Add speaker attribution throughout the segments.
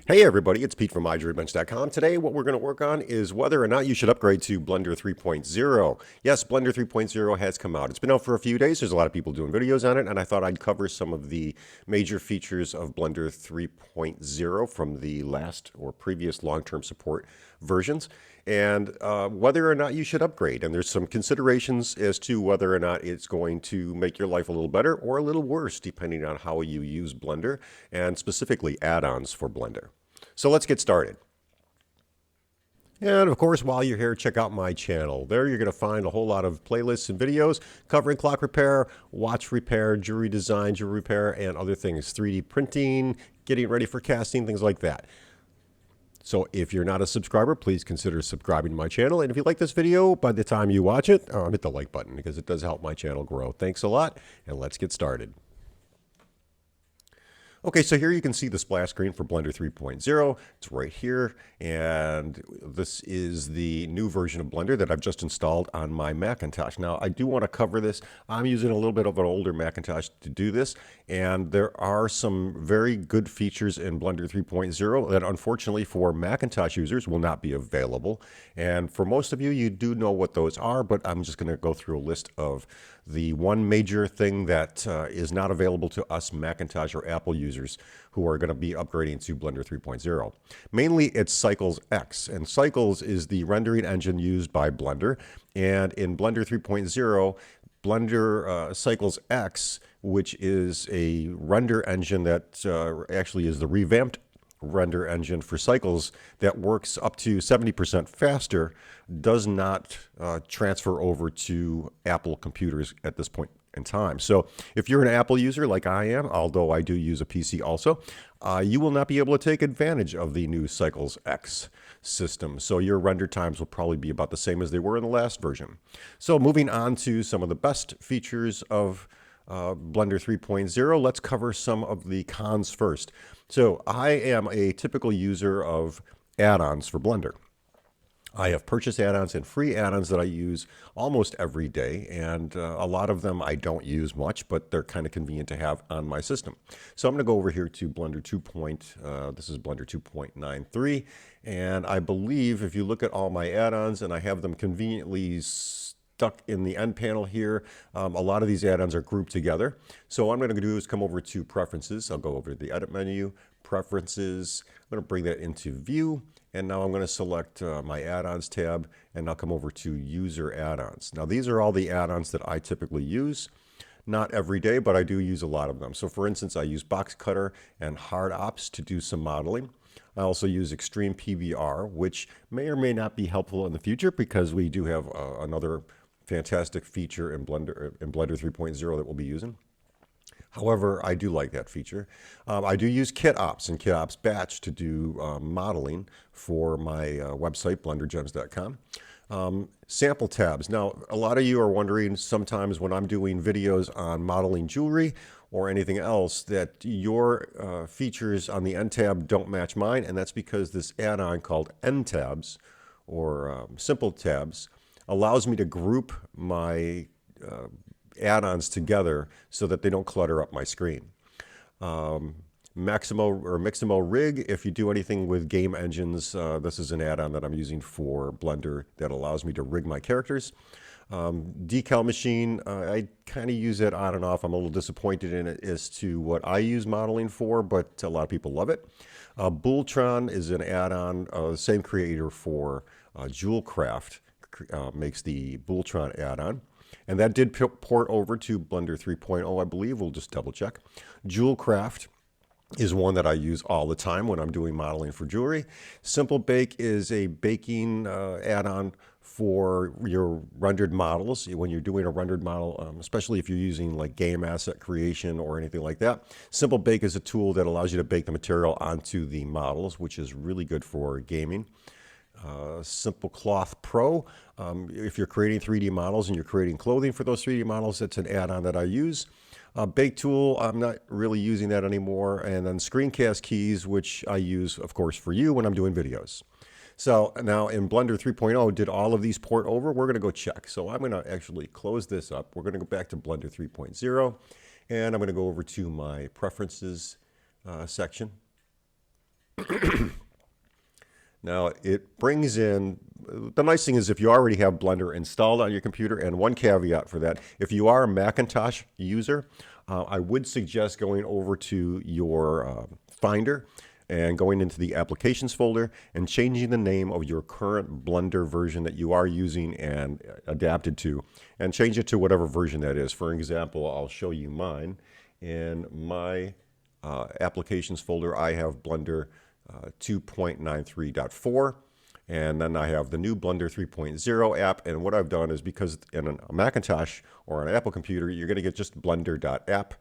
Speaker 1: Hey everybody, it's Pete from MyJewelryBench.com. Today what we're going to work on is whether or not you should upgrade to Blender 3.0. Yes, Blender 3.0 has come out. It's been out for a few days. There's a lot of people doing videos on it, and I thought I'd cover some of the major features of Blender 3.0 from the last or previous long-term support versions, and whether or not you should upgrade. And there's some considerations as to whether or not it's going to make your life a little better or a little worse, depending on how you use Blender, and specifically add-ons for Blender. So let's get started. And of course, while you're here, check out my channel. There you're going to find a whole lot of playlists and videos covering clock repair, watch repair, jewelry design, jewelry repair, and other things, 3D printing, getting ready for casting, things like that. So if you're not a subscriber, please consider subscribing to my channel. And if you like this video, by the time you watch it, hit the like button because it does help my channel grow. Thanks a lot, and let's get started. Okay, so here you can see the splash screen for Blender 3.0. It's right here, and this is the new version of Blender that I've just installed on my Macintosh. Now, I do want to cover this. I'm using a little bit of an older Macintosh to do this, and there are some very good features in Blender 3.0 that unfortunately for Macintosh users will not be available. And for most of you, you do know what those are, but I'm just going to go through a list of the one major thing that is not available to us Macintosh or Apple users who are going to be upgrading to Blender 3.0. Mainly it's Cycles X, and Cycles is the rendering engine used by Blender, and in Blender 3.0, Blender Cycles X, which is a render engine that actually is the revamped render engine for Cycles that works up to 70% faster, does not transfer over to Apple computers at this point in time. So if you're an Apple user like I am, although I do use a PC also, you will not be able to take advantage of the new Cycles X system. So your render times will probably be about the same as they were in the last version. So moving on to some of the best features of Blender 3.0, let's cover some of the cons first. So I am a typical user of add-ons for Blender. I have purchased add-ons and free add-ons that I use almost every day, and a lot of them I don't use much, but they're kind of convenient to have on my system. So I'm going to go over here to Blender 2. This is Blender 2.93, and I believe if you look at all my add-ons, and I have them conveniently stuck in the end panel here, a lot of these add-ons are grouped together. So what I'm going to do is come over to Preferences. I'll go over to the Edit menu, Preferences. I'm going to bring that into View. And now I'm going to select my add-ons tab, and I'll come over to user add-ons. Now these are all the add-ons that I typically use. Not every day, but I do use a lot of them. So for instance, I use Box Cutter and Hard Ops to do some modeling. I also use Extreme PBR, which may or may not be helpful in the future because we do have another fantastic feature in Blender 3.0 that we'll be using. However, I do like that feature. I do use KitOps and KitOps Batch to do modeling for my website, blendergems.com. Sample tabs. Now, a lot of you are wondering sometimes when I'm doing videos on modeling jewelry or anything else that your features on the end tab don't match mine, and that's because this add-on called end tabs or simple tabs allows me to group my add-ons together so that they don't clutter up my screen. Maximo or Mixamo Rig, if you do anything with game engines, this is an add-on that I'm using for Blender that allows me to rig my characters. Decal Machine, I kind of use it on and off. I'm a little disappointed in it as to what I use modeling for, but a lot of people love it. Booltron is an add-on, same creator for Jewelcraft makes the Booltron add-on. And that did port over to Blender 3.0, I believe. We'll just double check. Jewelcraft is one that I use all the time when I'm doing modeling for jewelry. Simple Bake is a baking add-on for your rendered models. When you're doing a rendered model, especially if you're using like game asset creation or anything like that, Simple Bake is a tool that allows you to bake the material onto the models, which is really good for gaming. Simple Cloth Pro. If you're creating 3D models and you're creating clothing for those 3D models, it's an add-on that I use. Bake Tool, I'm not really using that anymore. And then Screencast Keys, which I use, of course, for you when I'm doing videos. So now in Blender 3.0, did all of these port over? We're going to go check. So I'm going to actually close this up. We're going to go back to Blender 3.0, and I'm going to go over to my Preferences section. Now it brings in, the nice thing is if you already have Blender installed on your computer, and one caveat for that, if you are a Macintosh user, I would suggest going over to your Finder and going into the Applications folder and changing the name of your current Blender version that you are using and adapted to, and change it to whatever version that is. For example, I'll show you mine. In my Applications folder, I have Blender 2.93.4, and then I have the new Blender 3.0 app. And what I've done is, because in a Macintosh or an Apple computer, you're going to get just blender.app.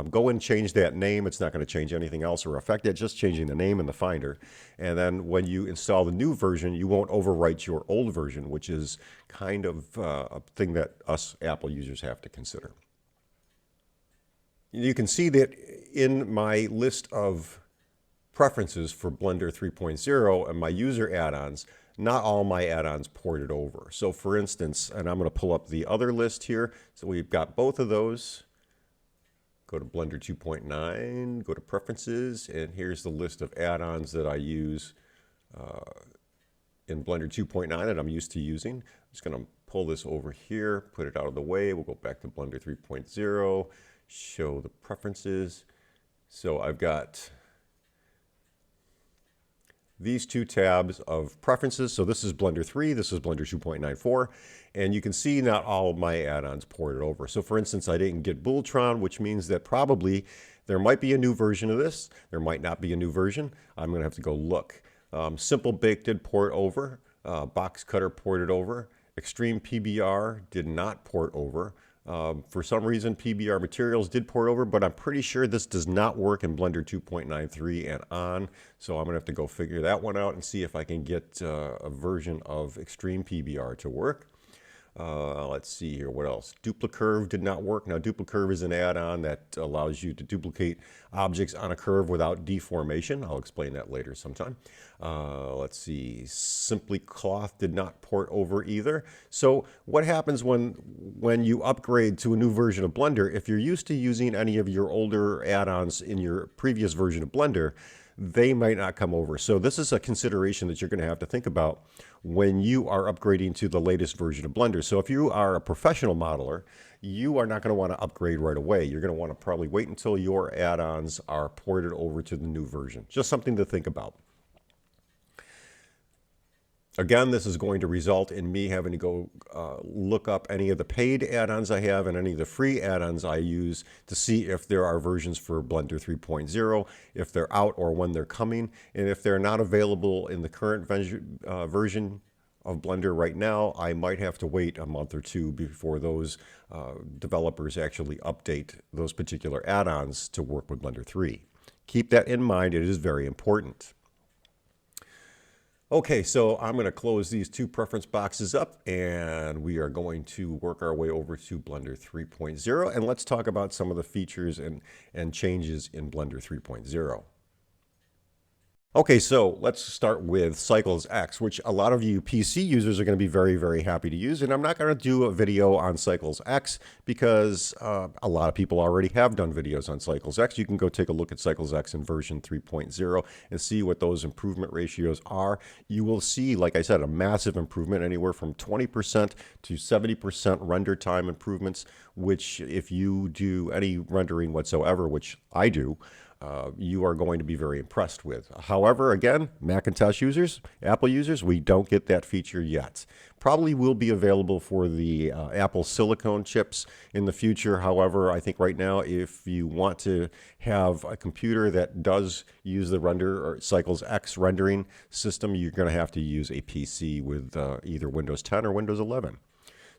Speaker 1: Go and change that name. It's not going to change anything else or affect it, just changing the name in the Finder. And then when you install the new version, you won't overwrite your old version, which is kind of a thing that us Apple users have to consider. You can see that in my list of preferences for Blender 3.0 and my user add-ons, not all my add-ons ported over. So for instance, and I'm going to pull up the other list here. So we've got both of those. Go to Blender 2.9, go to Preferences, and here's the list of add-ons that I use in Blender 2.9 that I'm used to using. I'm just going to pull this over here, put it out of the way. We'll go back to Blender 3.0, show the preferences. So I've got these two tabs of preferences. So this is Blender 3, this is Blender 2.94, and you can see not all of my add-ons ported over. So for instance, I didn't get Booltron, which means that probably there might be a new version of this. There might not be a new version. I'm going to have to go look. Simple Bake did port over. Box Cutter ported over. Extreme PBR did not port over. For some reason, PBR Materials did port over, but I'm pretty sure this does not work in Blender 2.93 and on. So I'm going to have to go figure that one out and see if I can get a version of Extreme PBR to work. Let's see here, what else? Duplicurve did not work. Now, Duplicurve is an add-on that allows you to duplicate objects on a curve without deformation. I'll explain that later sometime. Let's see, Simply Cloth did not port over either. So what happens when you upgrade to a new version of Blender? If you're used to using any of your older add-ons in your previous version of Blender, they might not come over. So this is a consideration that you're going to have to think about when you are upgrading to the latest version of Blender. So if you are a professional modeler, you are not going to want to upgrade right away. You're going to want to probably wait until your add-ons are ported over to the new version. Just something to think about. Again, this is going to result in me having to go look up any of the paid add-ons I have and any of the free add-ons I use to see if there are versions for Blender 3.0, if they're out or when they're coming. And if they're not available in the current version of Blender right now, I might have to wait a month or two before those developers actually update those particular add-ons to work with Blender 3. Keep that in mind. It is very important. Okay, so I'm going to close these two preference boxes up, and we are going to work our way over to Blender 3.0, and let's talk about some of the features and changes in Blender 3.0. Okay, so let's start with Cycles X, which a lot of you PC users are going to be very, very happy to use. And I'm not going to do a video on Cycles X because a lot of people already have done videos on Cycles X. You can go take a look at Cycles X in version 3.0 and see what those improvement ratios are. You will see, like I said, a massive improvement, anywhere from 20% to 70% render time improvements, which if you do any rendering whatsoever, which I do, you are going to be very impressed with. However, again, Macintosh users, Apple users, we don't get that feature yet. Probably will be available for the Apple silicone chips in the future. However, I think right now, if you want to have a computer that does use the render or Cycles X rendering system, you're going to have to use a PC with either Windows 10 or Windows 11.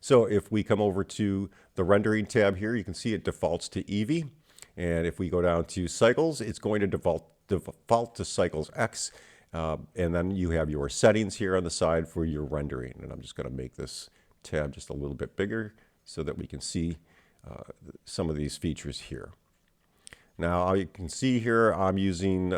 Speaker 1: So if we come over to the rendering tab here, you can see it defaults to Eevee. And if we go down to Cycles, it's going to default to Cycles X. And then you have your settings here on the side for your rendering. And I'm just going to make this tab just a little bit bigger so that we can see some of these features here. Now, you can see here I'm using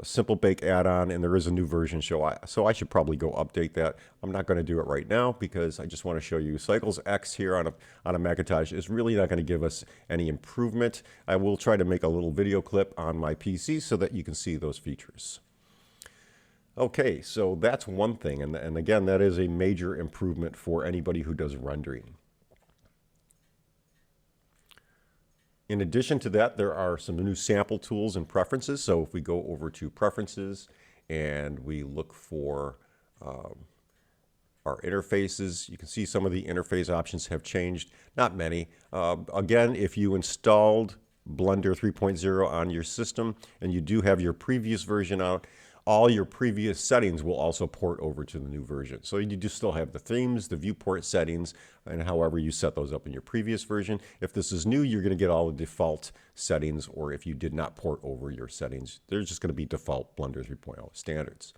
Speaker 1: Simple Bake add-on, and there is a new version, so I should probably go update that. I'm not going to do it right now because I just want to show you Cycles X here on a Macintosh is really not going to give us any improvement. I will try to make a little video clip on my PC so that you can see those features. Okay, so that's one thing, and again, that is a major improvement for anybody who does rendering. In addition to that, there are some new sample tools and preferences. So if we go over to preferences and we look for our interfaces, you can see some of the interface options have changed, not many. Again, if you installed Blender 3.0 on your system and you do have your previous version out, all your previous settings will also port over to the new version. So you do still have the themes, the viewport settings, and however you set those up in your previous version. If this is new, you're going to get all the default settings, or if you did not port over your settings, they're just going to be default Blender 3.0 standards.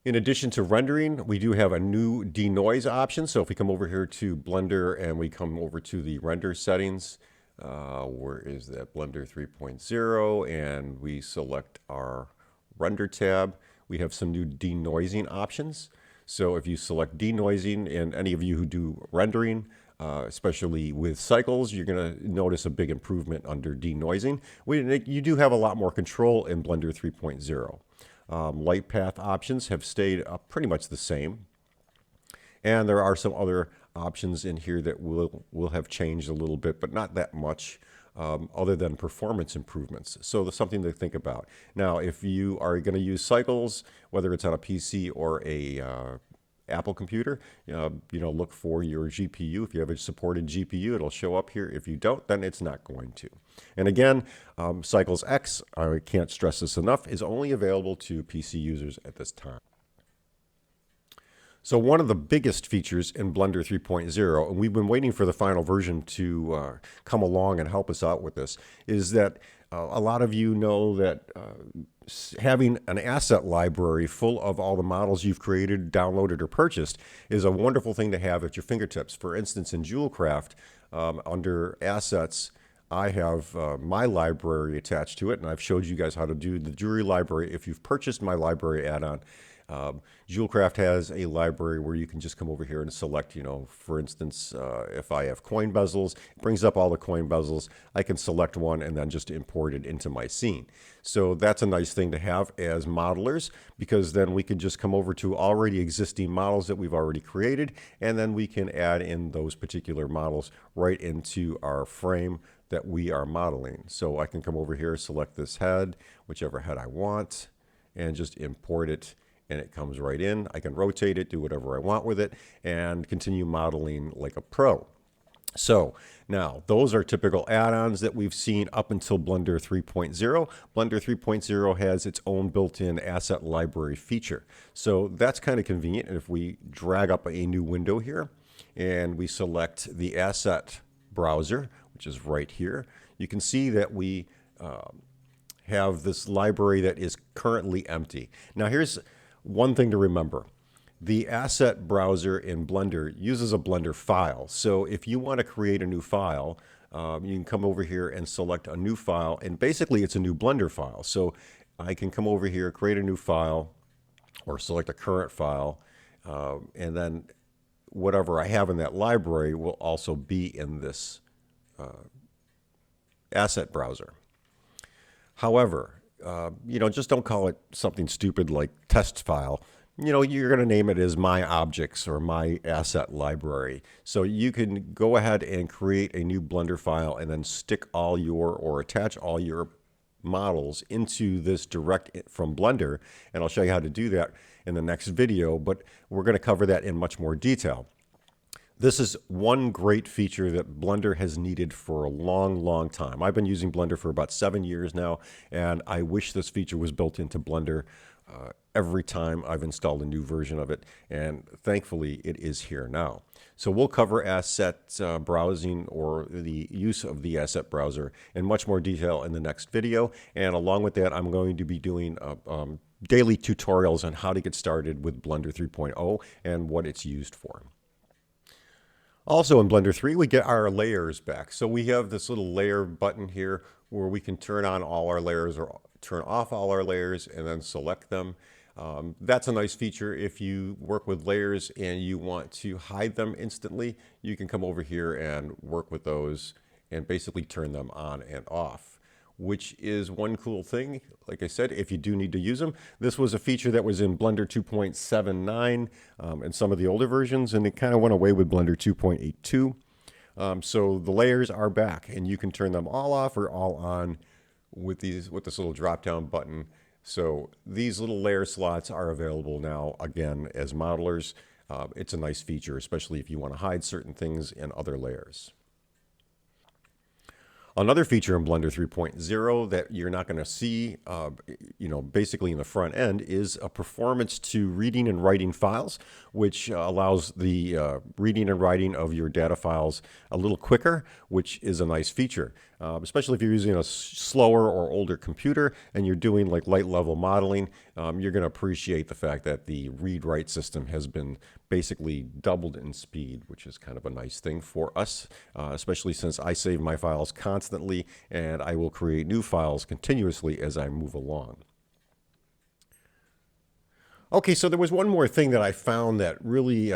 Speaker 1: In addition to rendering, we do have a new denoise option. So if we come over here to Blender and we come over to the render settings, where is that? Blender 3.0, and we select our render tab. We have some new denoising options. So if you select denoising, and any of you who do rendering, especially with cycles, you're going to notice a big improvement under denoising. You do have a lot more control in Blender 3.0. Light path options have stayed pretty much the same. And there are some other options in here that will have changed a little bit, but not that much, other than performance improvements. So there's something to think about. Now, if you are going to use cycles, whether it's on a PC or a Apple computer, look for your GPU. If you have a supported GPU, it'll show up here. If you don't, then it's not going to. And again, Cycles X, I can't stress this enough, is only available to PC users at this time. So one of the biggest features in Blender 3.0, and we've been waiting for the final version to come along and help us out with this, is that a lot of you know that having an asset library full of all the models you've created, downloaded, or purchased is a wonderful thing to have at your fingertips. For instance, in Jewelcraft, under Assets, I have my library attached to it, and I've showed you guys how to do the jewelry library. If you've purchased my library add-on, Jewelcraft has a library where you can just come over here and select, for instance, if I have coin bezels, it brings up all the coin bezels. I can select one and then just import it into my scene. So that's a nice thing to have as modelers, because then we can just come over to already existing models that we've already created, and then we can add in those particular models right into our frame that we are modeling. So I can come over here, select this head, whichever head I want, and just import it, and it comes right in. I can rotate it, do whatever I want with it, and continue modeling like a pro. So now those are typical add-ons that we've seen up until Blender 3.0. Blender 3.0 has its own built-in asset library feature. So that's kind of convenient. And if we drag up a new window here and we select the asset browser, which is right here, you can see that we have this library that is currently empty. Now here's one thing to remember. The asset browser in Blender uses a Blender file. So if you want to create a new file, you can come over here and select a new file, and basically it's a new Blender file. So I can come over here, create a new file, or select a current file, and then whatever I have in that library will also be in this asset browser. However, just don't call it something stupid like test file. You're going to name it as my objects or my asset library. So you can go ahead and create a new Blender file and then stick or attach all your models into this direct from Blender. And I'll show you how to do that in the next video, but we're going to cover that in much more detail. This is one great feature that Blender has needed for a long, long time. I've been using Blender for about 7 years now, and I wish this feature was built into Blender every time I've installed a new version of it, and thankfully it is here now. So we'll cover asset browsing, or the use of the asset browser, in much more detail in the next video. And along with that, I'm going to be doing daily tutorials on how to get started with Blender 3.0 and what it's used for. Also in Blender 3, we get our layers back. So we have this little layer button here where we can turn on all our layers or turn off all our layers and then select them. That's a nice feature. If you work with layers and you want to hide them instantly, you can come over here and work with those and basically turn them on and off. which is one cool thing. Like I said, if you do need to use them, this was a feature that was in Blender 2.79 and some of the older versions, and it kind of went away with Blender 2.82. So the layers are back, and you can turn them all off or all on with this little drop-down button. So these little layer slots are available now, again, as modelers. It's a nice feature, especially if you want to hide certain things in other layers. Another feature in Blender 3.0 that you're not going to see, basically in the front end, is a performance to reading and writing files, which allows the reading and writing of your data files a little quicker, which is a nice feature. Especially if you're using a slower or older computer and you're doing like light level modeling, you're going to appreciate the fact that the read-write system has been basically doubled in speed, which is kind of a nice thing for us, especially since I save my files constantly and I will create new files continuously as I move along. Okay, so there was one more thing that I found that really,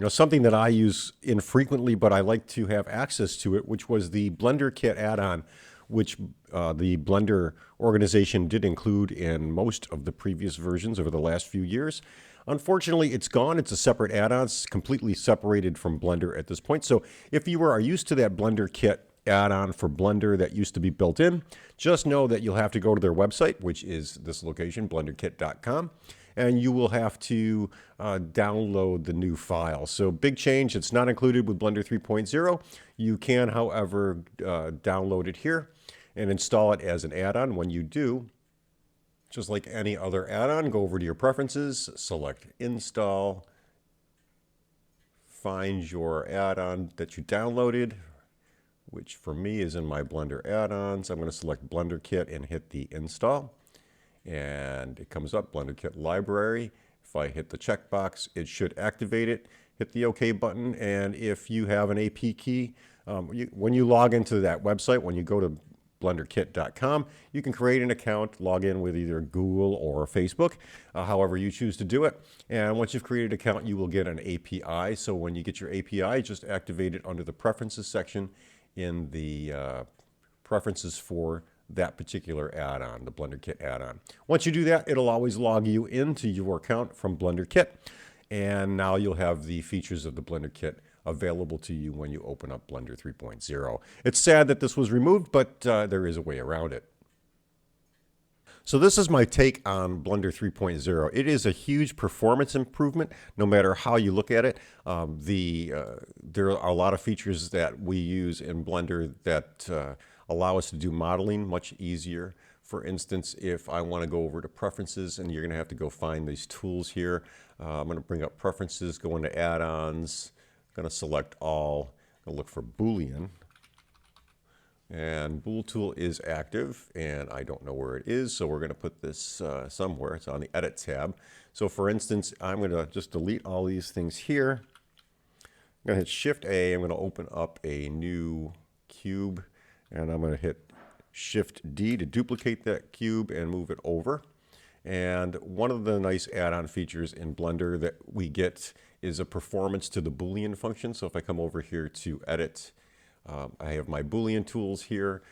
Speaker 1: something that I use infrequently, but I like to have access to it, which was the Blenderkit add-on, which the Blender organization did include in most of the previous versions over the last few years. Unfortunately, it's gone. It's a separate add-on. It's completely separated from Blender at this point. So if you are used to that Blenderkit add-on for Blender that used to be built in, just know that you'll have to go to their website, which is this location, blenderkit.com. And you will have to download the new file. So big change, it's not included with Blender 3.0. You can, however, download it here and install it as an add-on. When you do, just like any other add-on, go over to your preferences, select Install, find your add-on that you downloaded, which for me is in my Blender add-ons. I'm going to select Blenderkit and hit the Install. And it comes up, Blenderkit Library. If I hit the checkbox, it should activate it. Hit the OK button, and if you have an AP key, when you log into that website, when you go to blenderkit.com, you can create an account, log in with either Google or Facebook, however you choose to do it. And once you've created an account, you will get an API. So when you get your API, just activate it under the Preferences section in the Preferences for that particular add-on, the Blenderkit add-on. Once you do that, it'll always log you into your account from Blenderkit, and now you'll have the features of the Blenderkit available to you when you open up Blender 3.0. It's sad that this was removed, but there is a way around it. So this is my take on Blender 3.0. It is a huge performance improvement, no matter how you look at it. There are a lot of features that we use in Blender that allow us to do modeling much easier. For instance, if I want to go over to Preferences, and you're going to have to go find these tools here. I'm going to bring up Preferences, go into Add-ons, I'm going to select All, I'm going to look for Boolean. And Bool tool is active, and I don't know where it is, so we're going to put this somewhere. It's on the Edit tab. So for instance, I'm going to just delete all these things here. I'm going to hit Shift A. I'm going to open up a new cube, and I'm going to hit Shift D to duplicate that cube and move it over. And one of the nice add-on features in Blender that we get is a performance to the Boolean function. So if I come over here to Edit, I have my Boolean tools here.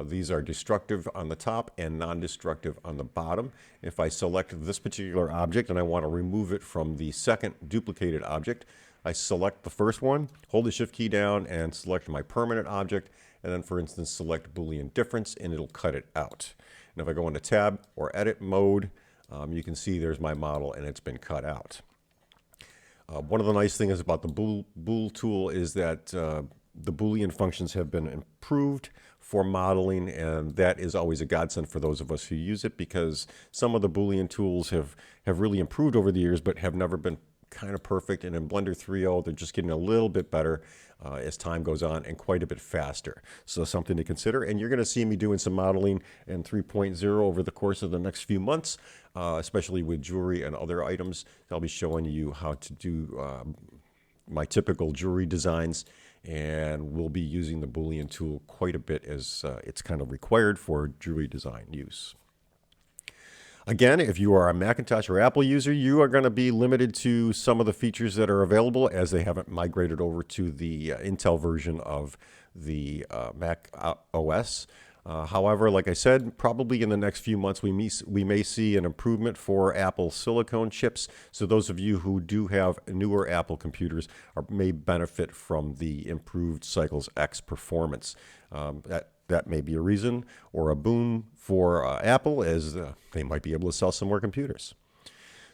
Speaker 1: These are destructive on the top and non-destructive on the bottom. If I select this particular object and I want to remove it from the second duplicated object, I select the first one, hold the Shift key down, and select my permanent object, and then, for instance, select Boolean difference, and it'll cut it out. And if I go into Tab or Edit mode, you can see there's my model, and it's been cut out. One of the nice things about the Bool tool is that the Boolean functions have been improved for modeling, and that is always a godsend for those of us who use it, because some of the Boolean tools have really improved over the years but have never been kind of perfect. And in Blender 3.0, they're just getting a little bit better as time goes on, and quite a bit faster. So something to consider. And you're going to see me doing some modeling in 3.0 over the course of the next few months, especially with jewelry and other items. I'll be showing you how to do my typical jewelry designs, and we'll be using the Boolean tool quite a bit as it's kind of required for jewelry design use. Again, if you are a Macintosh or Apple user, you are going to be limited to some of the features that are available, as they haven't migrated over to the Intel version of the Mac OS. However, like I said, probably in the next few months we may see an improvement for Apple silicone chips. So those of you who do have newer Apple computers may benefit from the improved Cycles X performance. That may be a reason or a boon for Apple, as they might be able to sell some more computers.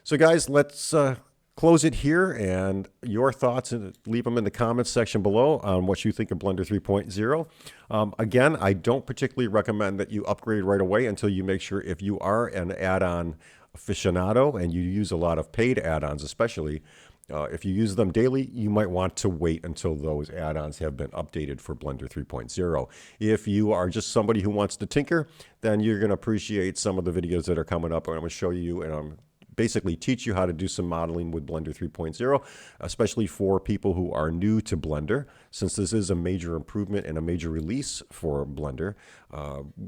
Speaker 1: So guys, let's close it here, and your thoughts, leave them in the comments section below on what you think of Blender 3.0. Again, I don't particularly recommend that you upgrade right away until you make sure, if you are an add-on aficionado and you use a lot of paid add-ons especially, if you use them daily, you might want to wait until those add-ons have been updated for Blender 3.0. If you are just somebody who wants to tinker, then you're going to appreciate some of the videos that are coming up, and I'm going to show you and basically teach you how to do some modeling with Blender 3.0, especially for people who are new to Blender. Since this is a major improvement and a major release for Blender,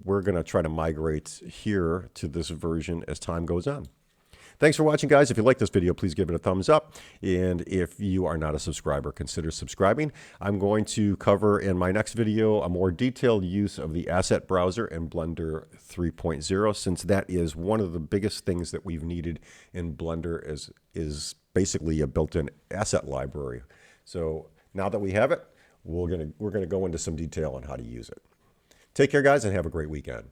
Speaker 1: we're going to try to migrate here to this version as time goes on. Thanks for watching, guys. If you like this video, please give it a thumbs up. And if you are not a subscriber, consider subscribing. I'm going to cover in my next video a more detailed use of the asset browser in Blender 3.0, since that is one of the biggest things that we've needed in Blender is basically a built-in asset library. So now that we have it, we're gonna go into some detail on how to use it. Take care, guys, and have a great weekend.